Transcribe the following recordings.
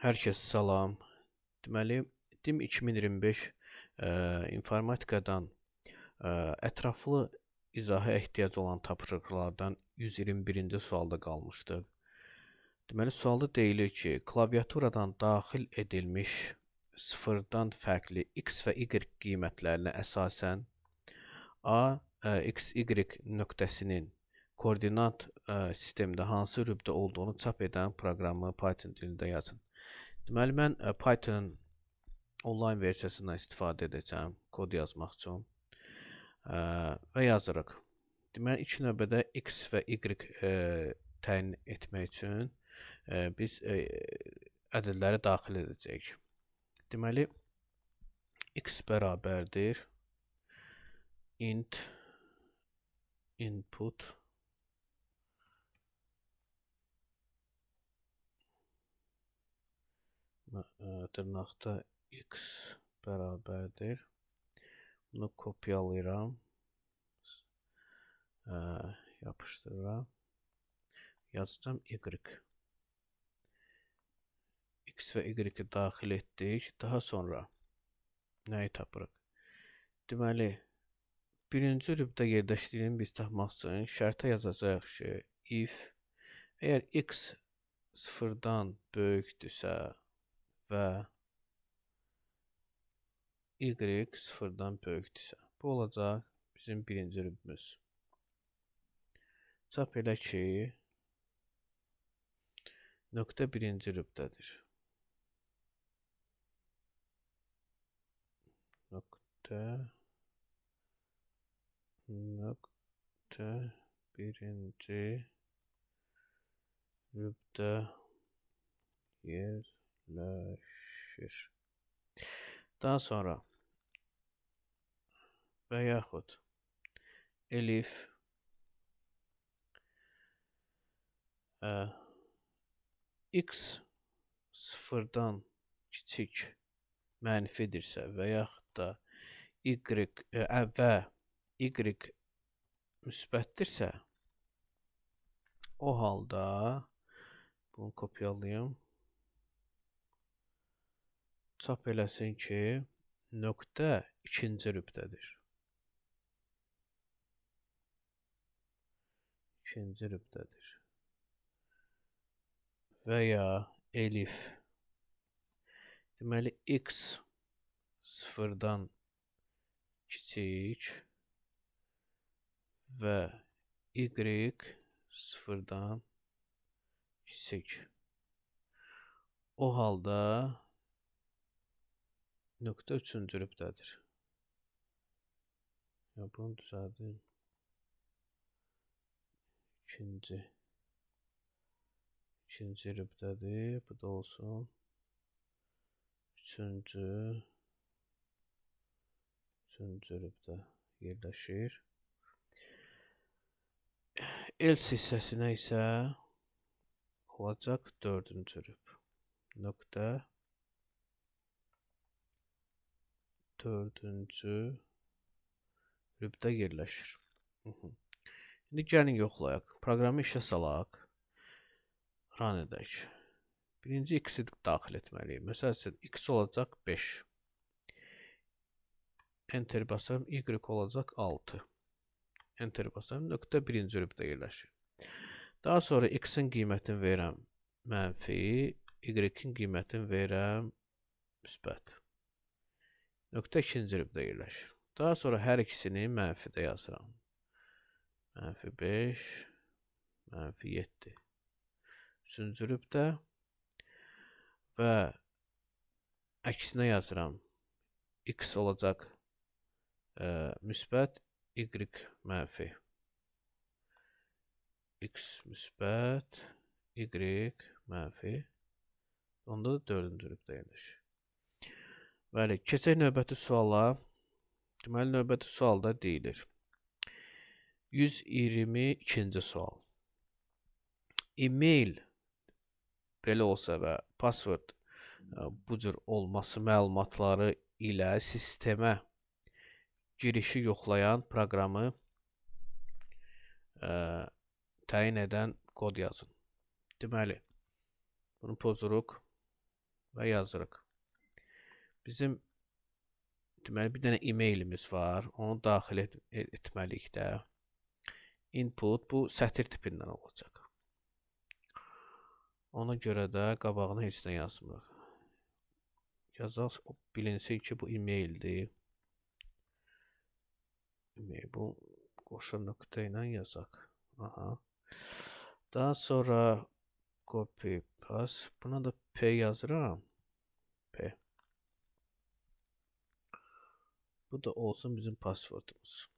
Hər kəs salam. Deməli, DİM 2025 informatikadan ətraflı izaha ehtiyac olan tapşırıqlardan 121-ci sualda qalmışdıq. Deməli, sualda deyilir ki, klaviaturadan daxil edilmiş sıfırdan fərqli x və y qiymətlərinə əsasən x, y nöqtəsinin koordinat sistemində hansı rübdə olduğunu çap edən proqramı Python dilində yazın. Deməli, mən Python'ın onlayn versiyasından istifadə edəcəm kod yazmaq üçün və yazırıq. Deməli, ilk növbədə x və y təyin etmək üçün biz ədədləri daxil edəcəyik. Deməli, x bərabərdir int input dırnaqda x bərabərdir. Bunu kopyalayıram. Yapışdırıram. Yazacağım y. X və y-i daxil etdik. Daha sonra nəyi tapırıq? Deməli, birinci rübdə yerləşdiyini biz tapmaq üçün şərtə yazacağıq ki, if əgər x sıfırdan böyükdürsə və y sıfırdan böyükdürsə, bu olacaq bizim birinci rübümüz. Çap elə ki, nöqtə birinci rübdədir. Nöqtə birinci rübdə yerləşir. Daha sonra və yaxud elif x sıfırdan kiçik mənfidirsə və yaxud da y və y müsbətdirsə, o halda bunu kopyalayım. Çap eləsin ki, nöqtə ikinci rübdədir. İkinci rübdədir. Və ya elif. Deməli, x sıfırdan kiçik və y sıfırdan kiçik. O halda nöqtə üçüncü rübdədir. Bunu düzəldim. İkinci rübdədir. Bu da olsun. Üçüncü rübdə yerləşir. Else hissəsinə isə olacaq dördüncü rüb. Nöqtə dördüncü rübdə yerləşir. İndi gəlin yoxlayaq. Proqramı işə salaq. Run edək. Birinci x-i daxil etməliyik. Məsəl üçün, x olacaq 5. Enter basarım, y olacaq 6. Enter basarım, nöqtə birinci rübdə yerləşir. Daha sonra x-in qiymətini verirəm mənfi, y-in qiymətini verirəm müsbət. Nöqtə ikinci rübdə yerləşir. Daha sonra hər ikisini mənfidə yazıram. Mənfi 5, mənfi 7. Üçüncü rübdə və əksinə yazıram. X olacaq müsbət, y mənfi. X müsbət, y mənfi. Onda da dördüncü rübdə yerləşir. Bəli, keçək növbəti suala. Deməli, növbəti sualda deyilir. 122-ci sual. E-mail belə olsa və password bu cür olması məlumatları ilə sistemə girişi yoxlayan proqramı təyin edən kod yazın. Deməli, bunu pozuruq. və yazırıq. Bizim deməli bir dənə e-mailimiz var. Onu daxil etməliyik də. Input bu sətir tipindən olacaq. Ona görə də qabağına heç nə yazmırıq. Yazaq, bilinsin ki, bu e-maildir. Bu qoşa nöqtə ilə yazaq. Aha. Daha sonra copy paste. Buna da P yazıram. P. Bu da olsun bizim passwordumuz.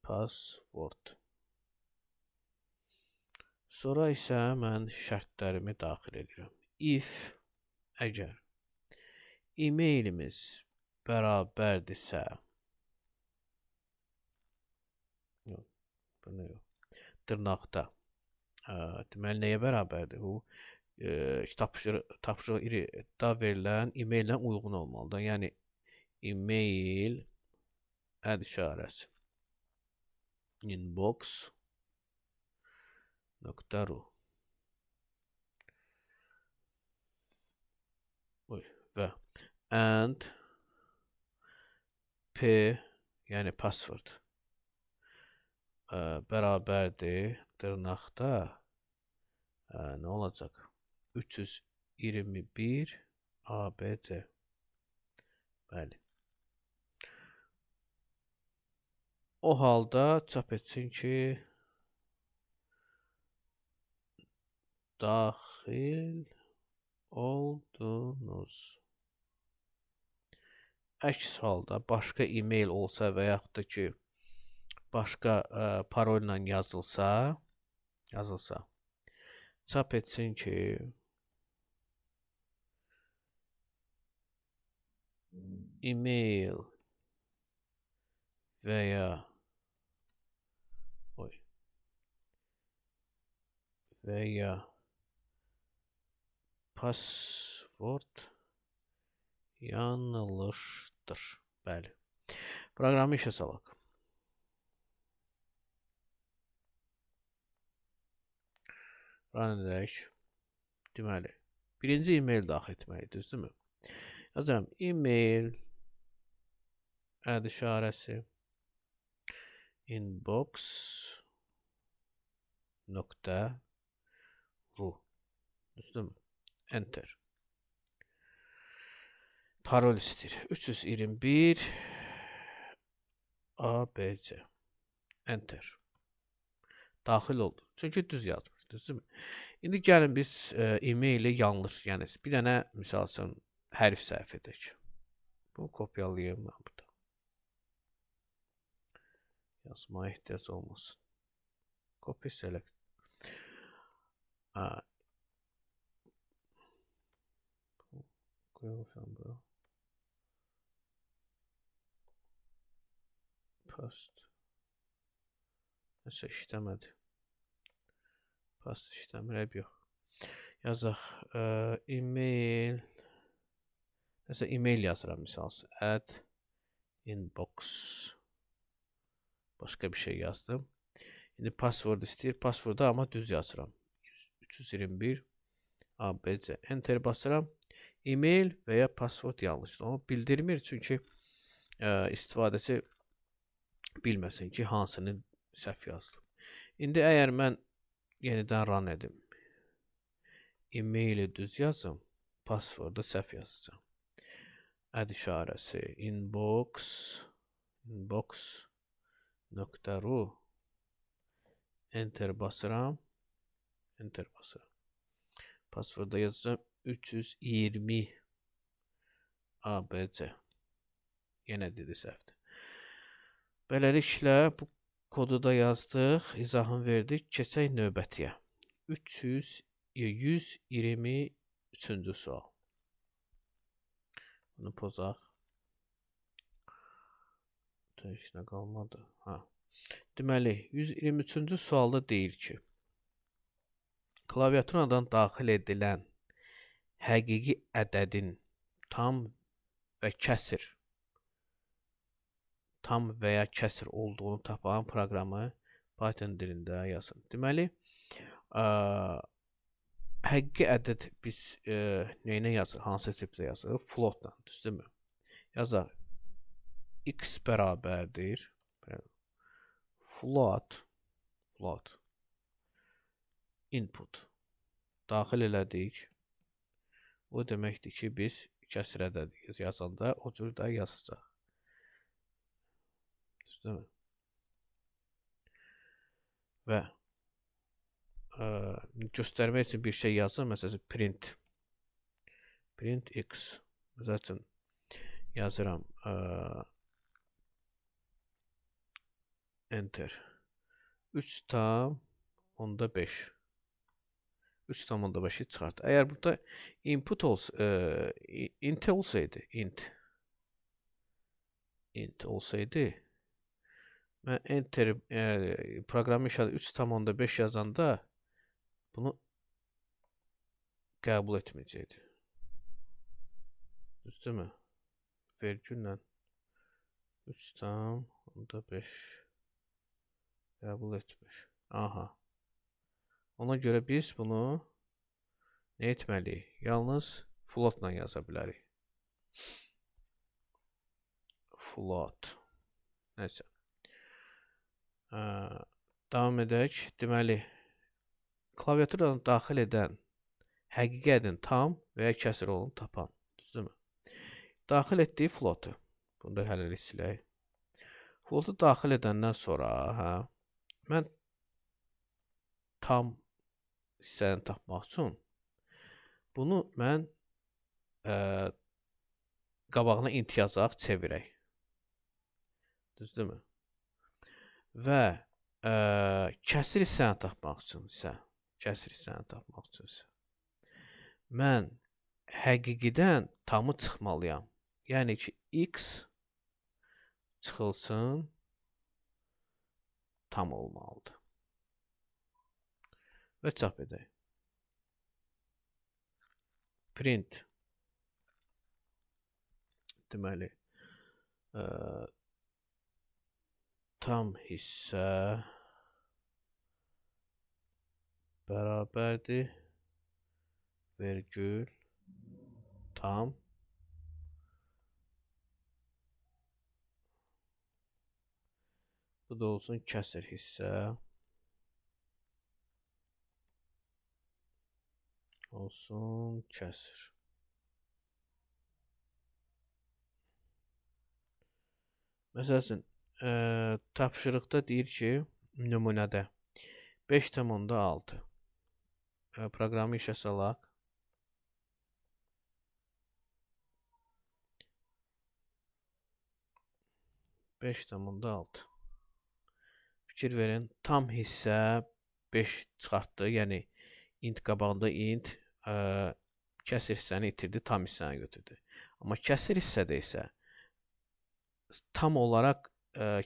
Password. Sonra isə mən şərtlərimi daxil edirəm. If əgər e-mailimiz bərabərdirsə, bunu yox, dırnaqda, deməli nəyə bərabərdir? Bu tapşırıq iridə verilən e-maillə uyğun olmalıdır. Yəni e-mail işarəsi inbox.ru və and p yəni password bərabərdir dırnaqda nə olacaq? 321 ABC. Bəli. O halda çap etsin ki, daxil oldunuz. Əks halda başqa e-mail olsa və yaxud da ki, başqa parolla yazılsa, çap etsin ki, e-mail və ya password yanlışdır. Bəli. Proqramı işə salaq. Run edək. Deməli, birinci e-mail daxil etməliyik, düzdürmü? Yazıram e-mail işarəsi inbox.ru düzdürmü? Enter. Parol istəyir. 321 ABC. Enter. Daxil oldu. Çünki düz yazmır, düzdürmü? İndi gəlin biz e-maili yanlış, yəni bir dənə misal üçün hərf səhv edək. Bunu kopyalayayım mən burada. Yazmaya ehtiyac olmasın. Copy select. Koyalım bura. Post. Nəsə işləmədi. Post işləmir, yox. Yazaq e-mail. Nəsə e-mail yazıram misalsız. Add inbox. Başqa bir şey yazdım. İndi password istəyir. Passwordu amma düz yazıram. 321 ABC. Enter basıram. E-mail və ya password yanlışdır. Onu bildirmir çünki istifadəçi bilməsin ki, hansını səhv yazdım. İndi əgər mən yenidən run edim. E-maili düz yazım. Passwordu səhv yazacağım. Add işarəsi inbox.ru Enter basıram. Passworda yazacağım 320 ABC. Yenə dedi səhvdir. Beləliklə bu kodu da yazdıq, izahını verdik. Keçək növbətiyə. 123-cü sual. Bunu pozaq. Heç nə qalmadı. Deməli, 123-cü sualda deyir ki, klaviaturadan daxil edilən həqiqi ədədin tam və ya kəsr olduğunu tapan proqramı Python dilində yazın. Deməli, Ə, həqiqi ədəd biz nəyinə yazırıq? Hansı tiplə yazırıq? Floatla, düzdürmü? Yazaq x bərabərdir float input daxil elədik. O deməkdir ki, biz kəsr ədədi yazanda o cür də yazacaq. Düzdürmü? Və göstərmək üçün bir şey yazın. Məsələn, print x. Məsəl üçün yazıram enter 3,5 3,5'i çıxart. Əgər burada input int olsaydı, int olsaydı, mən enter proqramı işarə 3,5 yazanda bunu qəbul etməyəcəkdi. Düzdürmü? Vergüllə 3,5 qəbul etmir. Aha. Ona görə biz bunu nə etməliyik? Yalnız floatla yaza bilərik. Float. Nəysə. Davam edək. Deməli, klaviaturadan daxil edən həqiqi ədədin tam və ya kəsr olun tapan. Düzdürmü? Daxil etdiyi float'u. Bunu da hələlik silək. Float'u daxil edəndən sonra mən tam hissəni tapmaq üçün bunu mən qabağına int yazaq, çevirək. Düzdürmü? Və kəsir hissəni tapmaq üçün isə mən həqiqidən tamı çıxmalıyam. Yəni ki, x çıxılsın tam olmalıdır. Və çap edək. Print deməli tam hissə bərabərdir vergül tam bu da olsun kəsir hissə olsun kəsir. Məsələn, tapşırıqda deyir ki, nümunədə 5,6 proqramı işə salaq. Fikir verin, tam hissə 5 çıxartdı, yəni int qabağında int, kəsir hissəni itirdi, tam hissəni götürdü. Amma kəsir hissədə isə tam olaraq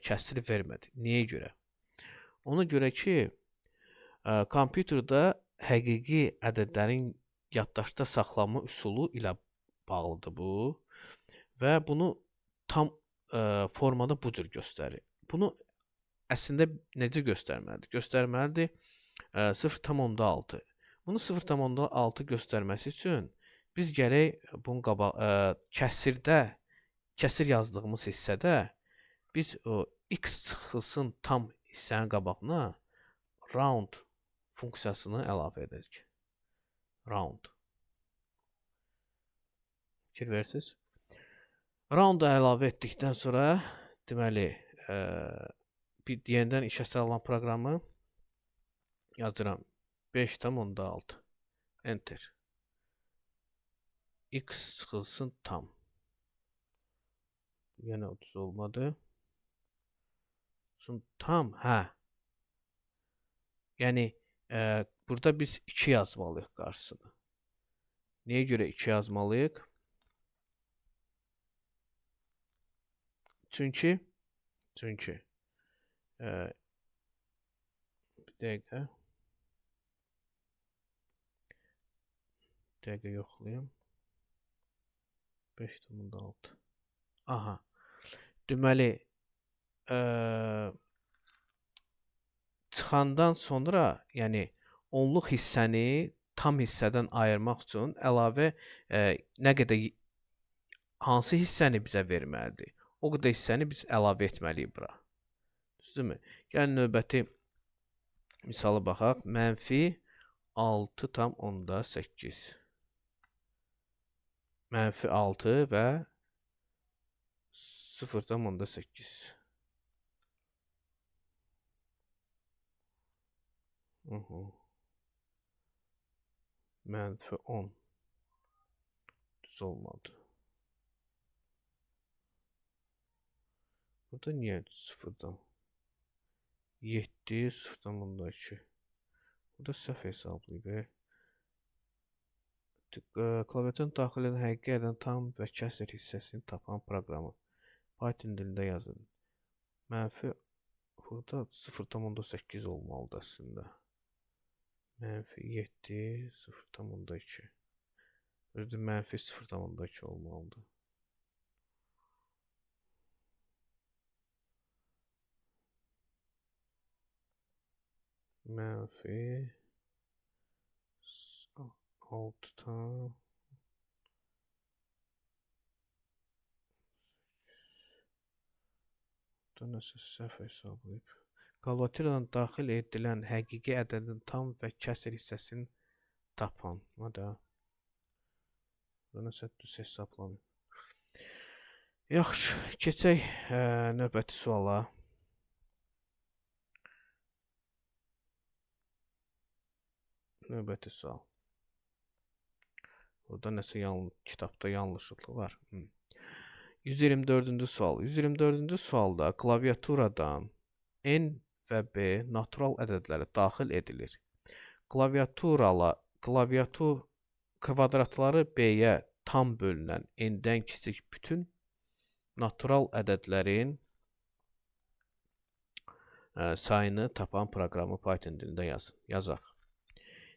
kəsir vermədi. Niyə görə? Ona görə ki, kompüterdə həqiqi ədədlərin yaddaşda saxlanma üsulu ilə bağlıdır bu və bunu tam formada bu cür göstərir. Bunu əslində necə göstərməlidir? Göstərməlidir 0,6. Bunu 0,6 göstərməsi üçün biz gərək bunun kəsir yazdığımız hissədə biz o x çıxılsın tam hissənin qabağına round funksiyasını əlavə edəcək. Round. Fikir verirsiniz? Round-u əlavə etdikdən sonra deməli yenidən işə salınan proqramı yazıram 5,6 enter x çıxılsın tam. Yenə 30 olmadı. Tam, yəni burada biz 2 yazmalıyıq qarşısına. Niyə görə 2 yazmalıyıq? Çünki bir dəqiqə yoxlayayım. 5,6. Aha. Deməli çıxandan sonra, yəni onluq hissəni tam hissədən ayırmaq üçün əlavə nə qədər hansı hissəni bizə verməlidir? O qədər hissəni biz əlavə etməliyik bura. Düzdürmü? Yəni növbəti misala baxaq. Mənfi 6,8. Mənfi 6 və 0,8. Mənfi 10. Düz olmadı. Burada niyə 0'dan? 7, 0,2. Burada səhv hesablayıb. Klaviatürün daxil edən həqiqi edən tam və kəsr hissəsini tapan proqramı Python dilində yazın. Mənfi burada 0,8 olmalıdır əslində. Mənfi 7, 0,2. Burada mənfi 0,2 olmalıdır. Mənfi 6'dan burada nəsə səhv hesablayıb. Kalkulatoradan daxil edilən həqiqi ədədin tam və kəsr hissəsini tapan. Burada nəsə düz hesablanıb. Yaxşı, keçək növbəti suala. Növbəti sual. Burada nəsə kitabda yanlışlık var. 124-cü sual. 124-cü sualda klaviaturadan N və B natural ədədləri daxil edilir. Klaviatur kvadratları B-yə tam bölünən N-dən kiçik bütün natural ədədlərin sayını tapan proqramı Python dilində yazaq.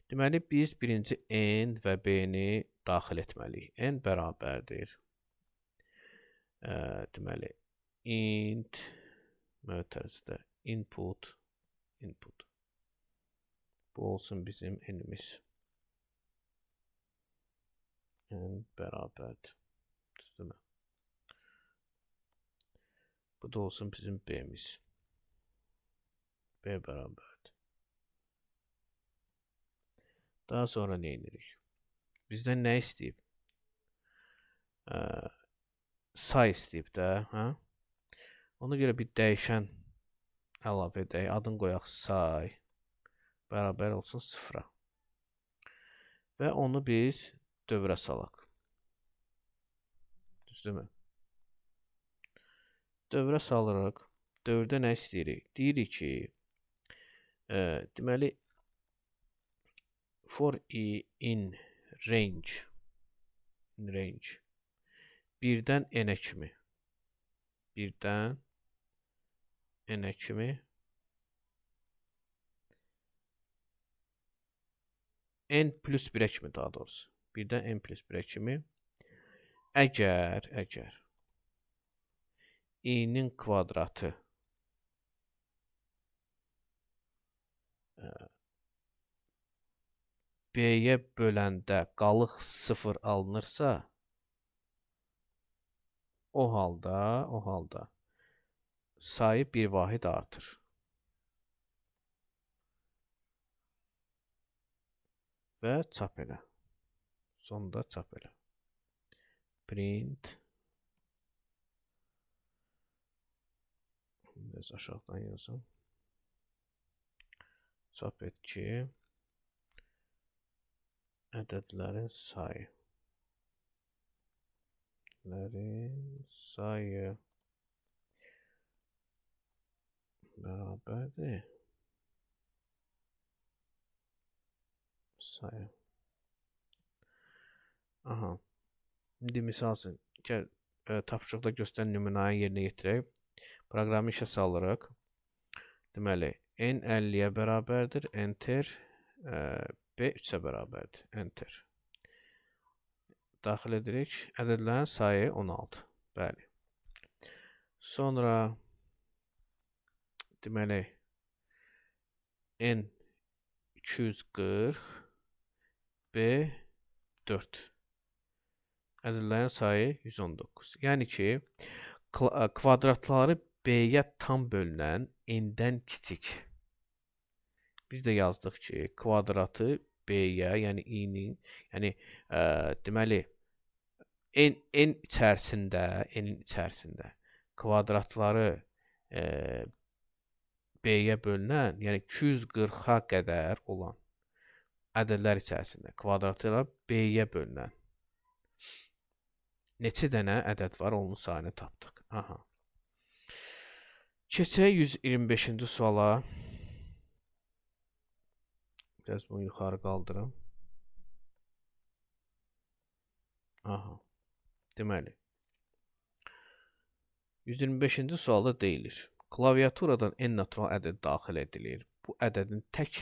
Deməli, biz birinci N və B-ni daxil etməliyik. N bərabərdir. Deməli, int mötərizədə input. Bu olsun bizim N'imiz. N bərabərdir. Düzdürmü? Bu da olsun bizim B'miz. B bərabərdir. Daha sonra nə edirik? Bizdən nə istəyib? Say istəyib də. Ona görə bir dəyişən əlavə edək. Adını qoyaq say. Bərabər olsun 0'a. Və onu biz dövrə salaq. Düzdürmü? Dövrə salırıq. Dövrdə nə istəyirik? Deyirik ki, deməli, for in range birdən n-ə kimi n plus 1'ə kimi daha doğrusu birdən n plus 1'ə kimi əgər i-nin kvadratı B-yə böləndə qalıq 0 alınırsa, o halda sayı bir vahid artır. Və çap elə. Sonda çap elə. Print. Biraz aşağıdan yazım. Çap et ki, ədədlərin sayı. Bərabərdir. Sayı. Aha. İndi misal üçün, tapşırıqda göstərən nümunəni yerinə yetirək. Proqramı işə salırıq. Deməli, n 50'yə bərabərdir. Enter. B 3'ə bərabərdir. Enter. Daxil edirik. Ədədlərin sayı 16. Bəli. Sonra deməli n 240 B4. Ədədlərin sayı 119. Yəni ki, kvadratları B-yə tam bölünən n-dən kiçik. Biz də yazdıq ki, kvadratı B-yə, yəni i-nin, yəni deməli n içərisində kvadratları B-yə bölünən, yəni 240-a qədər olan ədədlər içərisində kvadratı B-yə bölünən neçə dənə ədəd var, onun sayını tapdıq. Aha. Keçək 125-ci suala. Biraz bunu yuxarı qaldırım. Aha. Deməli, 125-ci sualda deyilir. Klaviaturadan n natural ədəd daxil edilir. Bu ədədin tək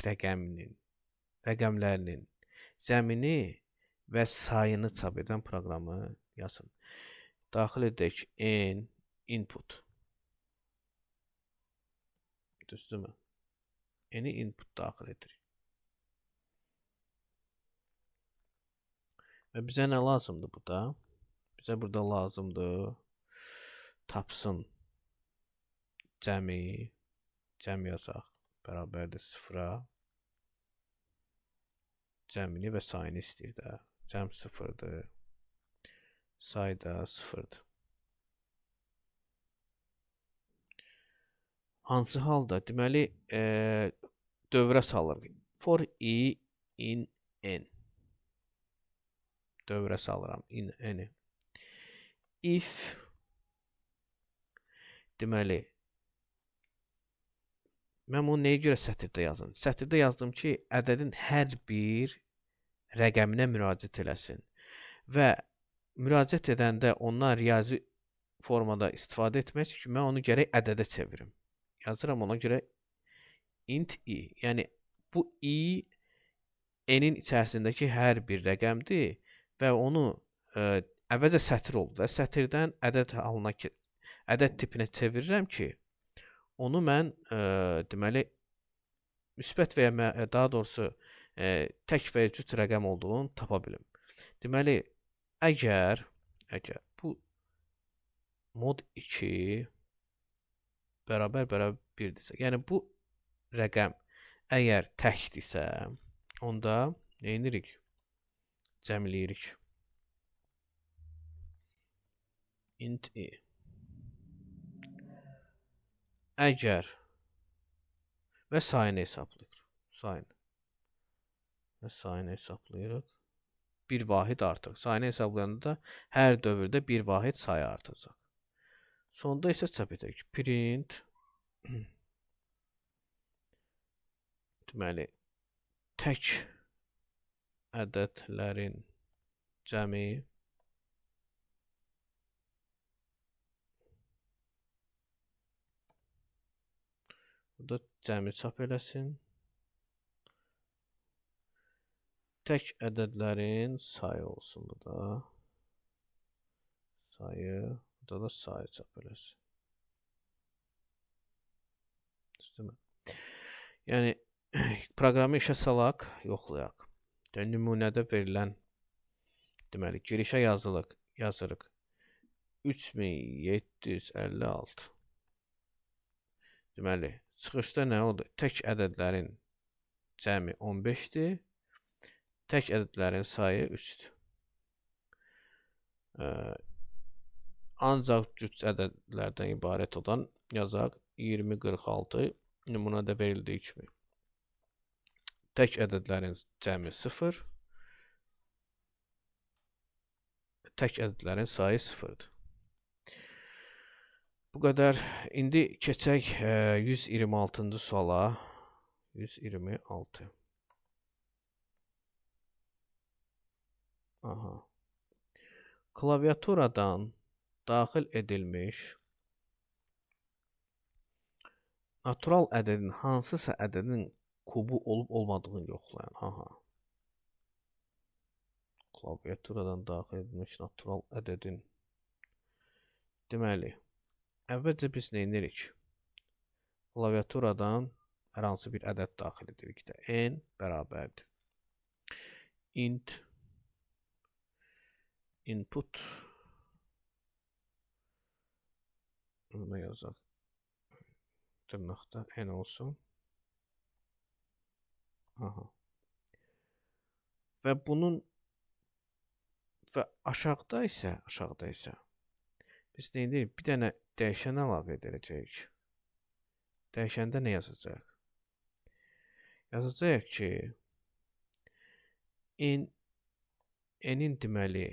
rəqəmlərinin zəmini və sayını çap edən proqramı yazın. Daxil edək n input. Düzdürmü? N-i input daxil edirik. Və bizə nə lazımdır burada? Bizə burada lazımdır tapsın cəmi yazaq, bərabərdir 0-a. Cəmini və sayını istəyir də. Cəm 0-dır. Say da 0-dır. Hansı halda? Deməli, dövrə salırıq. For i in n. Dövrə salıram in n-i. If deməli, mən bunu nəyə görə sətirdə yazdım? Sətirdə yazdım ki, ədədin hər bir rəqəminə müraciət eləsin və müraciət edəndə ondan riyazi formada istifadə etmək üçün mən onu gərək ədədə çevirim. Yazıram ona görə int i. Yəni, bu i n-in içərisindəki hər bir rəqəmdir və onu əvvəlcə sətir oldu da. Sətirdən ədəd tipinə çevirirəm ki, onu mən deməli müsbət və ya daha doğrusu tək və ya cüt rəqəm olduğunu tapa bilim. Deməli, əgər bu mod 2 bərabər 1-dirsə, yəni bu rəqəm əgər təkdirsə, onda nə edirik? Cəmləyirik. Int i. Əgər və sayını hesablayırıq. Sayını hesablayırıq. Bir vahid artıq. Sayını hesablayanda hər dövrdə bir vahid sayı artacaq. Sonda isə çap edək. Print deməli tək ədədlərin cəmi burada cəmi çap eləsin. Tək ədədlərin sayı olsun burada. Sayı, burada da sayı çap eləsin. Düzdürmü? Yəni proqramı işə salaq, yoxlayaq. Nümunədə verilən deməli girişə yazırıq 3756. Deməli, çıxışda nə oldu? Tək ədədlərin cəmi 15-dir. Tək ədədlərin sayı 3-dür. Ancaq cüt ədədlərdən ibarət olan yazaq 2046 nümunədə verildiyi kimi. Tək ədədlərin cəmi 0. Tək ədədlərin sayı 0-dır. Bu qədər. İndi keçək 126-cı suala. 126. Aha. Klaviaturadan daxil edilmiş natural ədədin hansısa ədədin kubu olub-olmadığını yoxlayın. Aha. Klaviaturadan daxil edilmiş natural ədədin. Deməli, əvvəlcə biz nə edirik? Klaviaturadan hər hansı bir ədəd daxil edirik də. N bərabərdir. Int input bunu yazaq. Dırnaqda n olsun. Aha. Və bunun və aşağıda isə biz nə edirik? Bir dənə dəyişən əlavə edəcəyik. Dəyişəndə nə yazacaq? Yazacaq ki, n-in deməli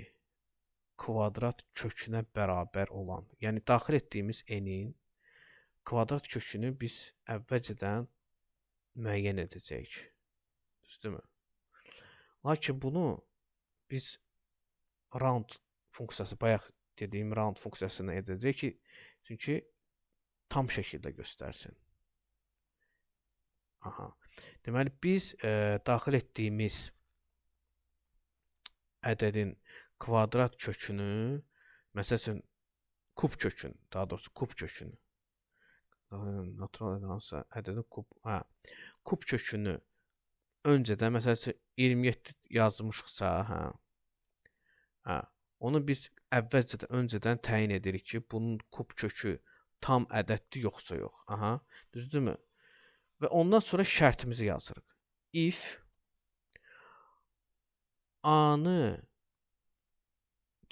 kvadrat kökünə bərabər olan, yəni daxil etdiyimiz n-in kvadrat kökünü biz əvvəlcədən müəyyən edəcəyik. Düzdürmü? Lakin bunu biz round funksiyası, bayaq dediyim round funksiyasını edəcək ki, çünki tam şəkildə göstərsin. Aha. Deməli, biz daxil etdiyimiz ədədin kvadrat kökünü, məsəl üçün, kub kökünü, daha doğrusu kub kökünü, natural hansısa ədədin kub kökünü öncədən, məsəl üçün, 27 yazmışıqsa, onu biz öncədən təyin edirik ki, bunun kub kökü tam ədəddir, yoxsa yox. Aha, düzdürmü? Və ondan sonra şərtimizi yazırıq. If A-nı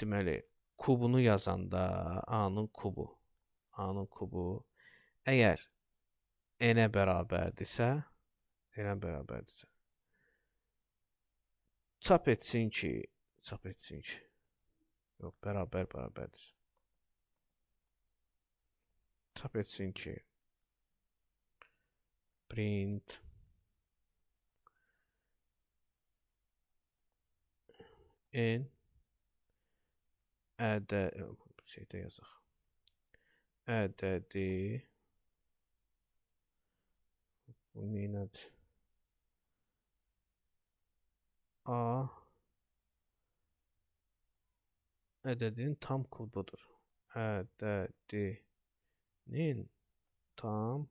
deməli, kubunu yazanda, A-nın kubu əgər n-ə bərabərdirsə, çap etsin ki, yox, bərabərdir. Çap etsin ki, print n şeydə yazaq. Ədədi bu nədir? A ədədinin tam kubudur. Ədədinin tam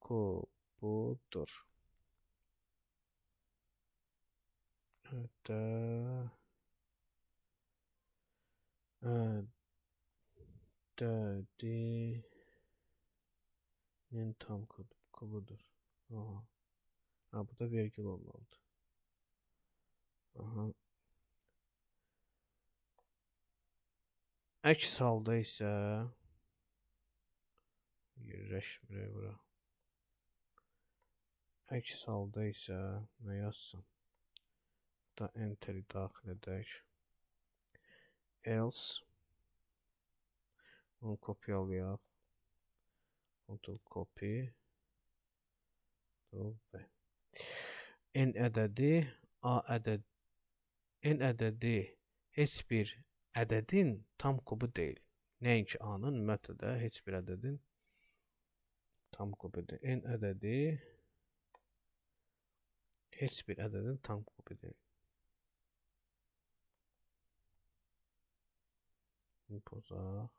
kubudur. Ədədinin tam kubudur. Aha. Bu da vergül olmalıdır. Aha. Əks halda isə yerləşmirək bura. Əks halda isə nə yazsın? Da enteri daxil edək. Else onu kopyalayaq. Ctrl copy və n ədədi heç bir ədədin tam kubu deyil. Nəinki A-nın, ümumiyyətlə də heç bir ədədin tam kubu deyil. N ədədi heç bir ədədin tam kubu deyil. Pozaq.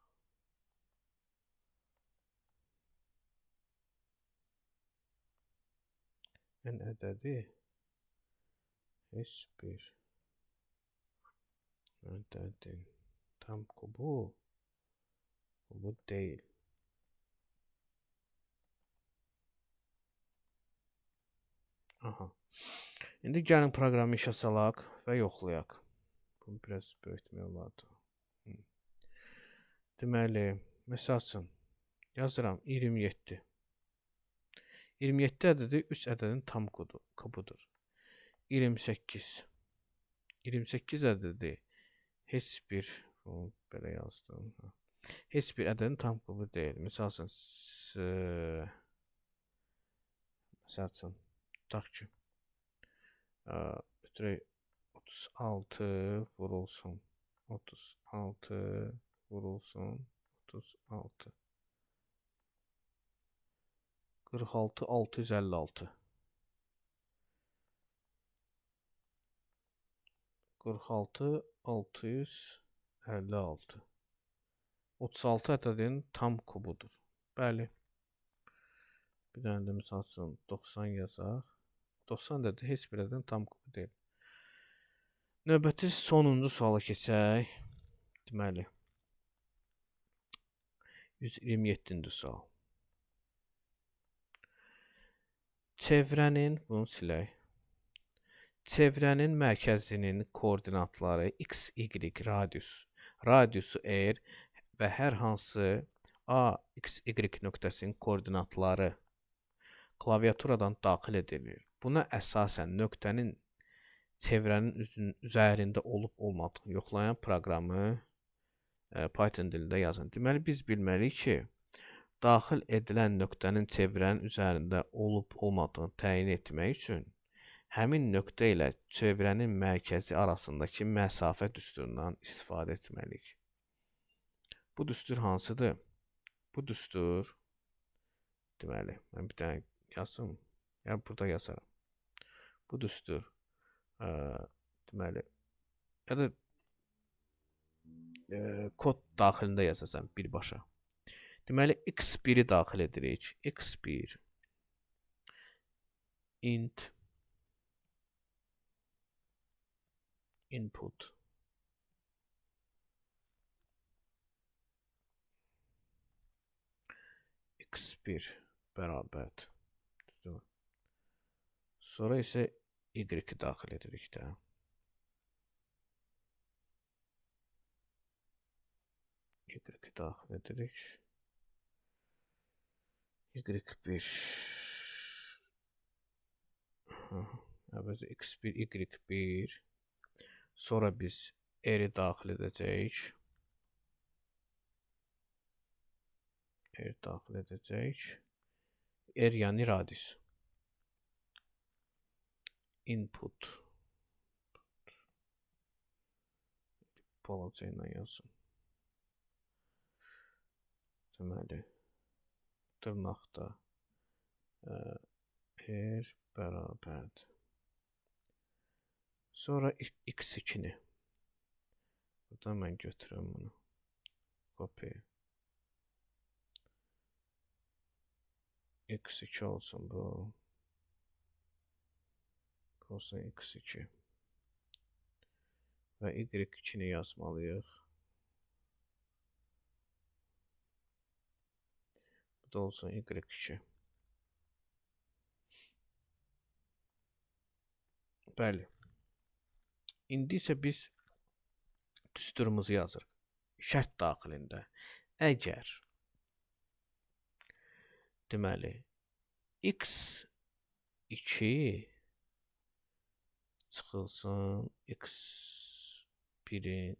N ədədi heç bir ədədin tam kubu deyil. Aha. İndi gəlin proqramı işə salaq və yoxlayaq. Bunu biraz böyütmək olardı. Deməli, məsəl üçün yazıram 27. 27 ədədi 3 ədədin tam kubudur. 28. 28 ədədi heç bir, belə yazdım. Heç bir ədədin tam kubu deyil. Məsəl üçün, tutaq ki, 36 vurulsun 36 vurulsun 36 46 656 46 656 36 ədədin tam kubudur. Bəli. Bir dənə də misal üçün 90 yazaq. 90 dedi, heç birindən tam kopya deyil. Növbəti sonuncu suala keçək. Deməli, 127-ci sual. Çevrənin, bunu silək. Çevrənin mərkəzinin koordinatları x, y, radiusu r və hər hansı a, x, y nöqtəsinin koordinatları klaviaturadan daxil edilir. Buna əsasən nöqtənin çevrənin üzərində olub-olmadığını yoxlayan proqramı Python dilində yazın. Deməli, biz bilməliyik ki, daxil edilən nöqtənin çevrənin üzərində olub-olmadığını təyin etmək üçün həmin nöqtə ilə çevrənin mərkəzi arasındakı məsafə düsturundan istifadə etməliyik. Bu düstur hansıdır? Bu düstur, deməli, mən bir dənə yazım, yəni burada yazaram. Bu düstur, deməli, ya da kod daxilində yazacağım birbaşa. Deməli, x1-i daxil edirik. x1 int input x1 bərabər. Sonra isə y-i daxil edirik də. Y-i daxil edirik. y1 əvvəlcə x1, y1 sonra biz r-i daxil edəcəyik. R daxil edəcəyik. R yəni radius. Input. Balaca ilə yazın. Deməli, dırnaqda r bərabərdir. Sonra x2-ni. Burada mən götürürüm bunu. Kopya. x2 olsun bu. Olsun x2. Və y2-ni yazmalıyıq. Bu da olsun y2. Bəli. İndi isə biz düsturumuzu yazırıq. Şərt daxilində. Əgər deməli x2 çıxılsın x1'in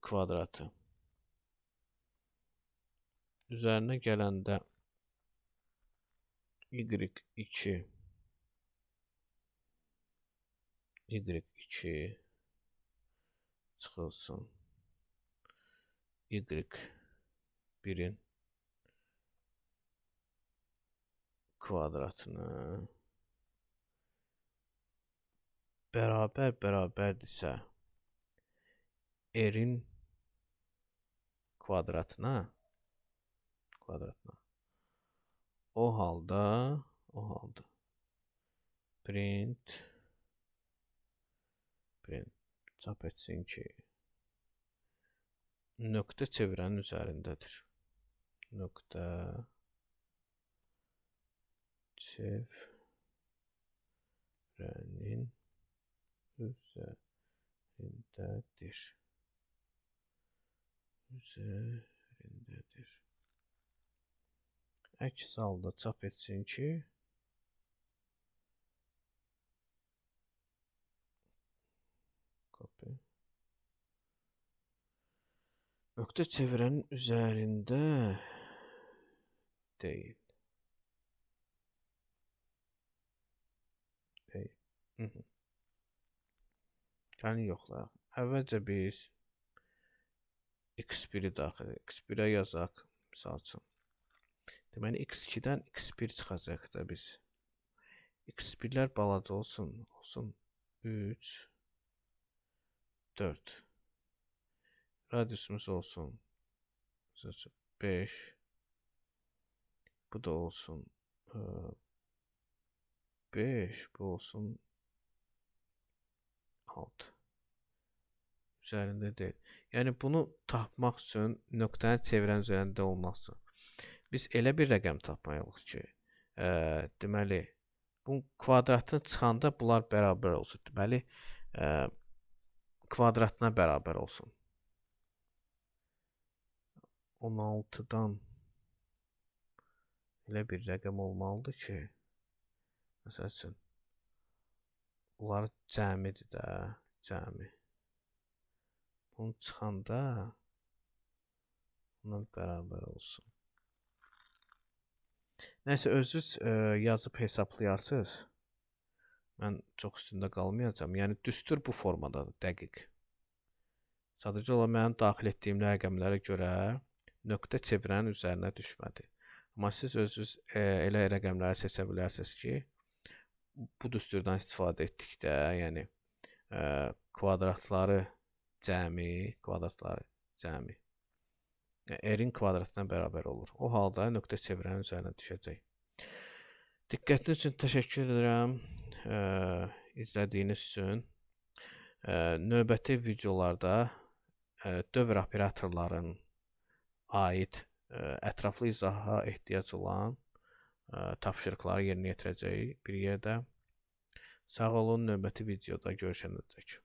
kvadratı. Üzərinə gələndə y2 çıxılsın y1'in kvadratını bərabərdirsə r-in kvadratına o halda print çap etsin ki nöqtə çevrənin üzərindədir. Nöqtə çevrənin üzərindədir. Əks halda çap etsin ki nöqtə çevrənin üzərində deyil. Yəni yoxlayaq. Əvvəlcə biz x1-i daxil edirik. x1-ə yazaq, misal üçün. Deməli, x2-dən x1 çıxacaq da biz. x1-lər balaca olsun. 3, 4. Radiusumuz olsun. 5. Bu da olsun 5. Bu olsun 6. Üzərində deyil. Yəni bunu tapmaq üçün nöqtəni çevirən üzərində olmazsa. Biz elə bir rəqəm tapmalıyıq ki, deməli bu kvadratın çıxanda bunlar bərabər olsun. Deməli kvadratına bərabər olsun. 16-dan elə bir rəqəm olmalıdır ki, məsəl üçün bunlar cəmidir də, cəmi. Bunu çıxanda buna bərabər olsun. Nəysə, özünüz yazıb hesaplayarsınız. Mən çox üstündə qalmayacağam. Yəni, düstur bu formadadır, dəqiq. Sadəcə olaraq mənim daxil etdiyim rəqəmlərə görə nöqtə çevirənin üzərinə düşmədi. Amma siz özünüz elə rəqəmləri seçə bilərsiniz ki, bu düsturdan istifadə etdikdə, yəni kvadratları cəmi, r-in kvadratına bərabər olur. O halda nöqtə çevirənin üzərinə düşəcək. Diqqətiniz üçün təşəkkür edirəm. İzlədiyiniz üçün. Növbəti videolarda dövr operatorların aid ətraflı izaha ehtiyac olan tapşırıqları yerinə yetirəcəyik bir yerdə. Sağ olun, növbəti videoda görüşənədək.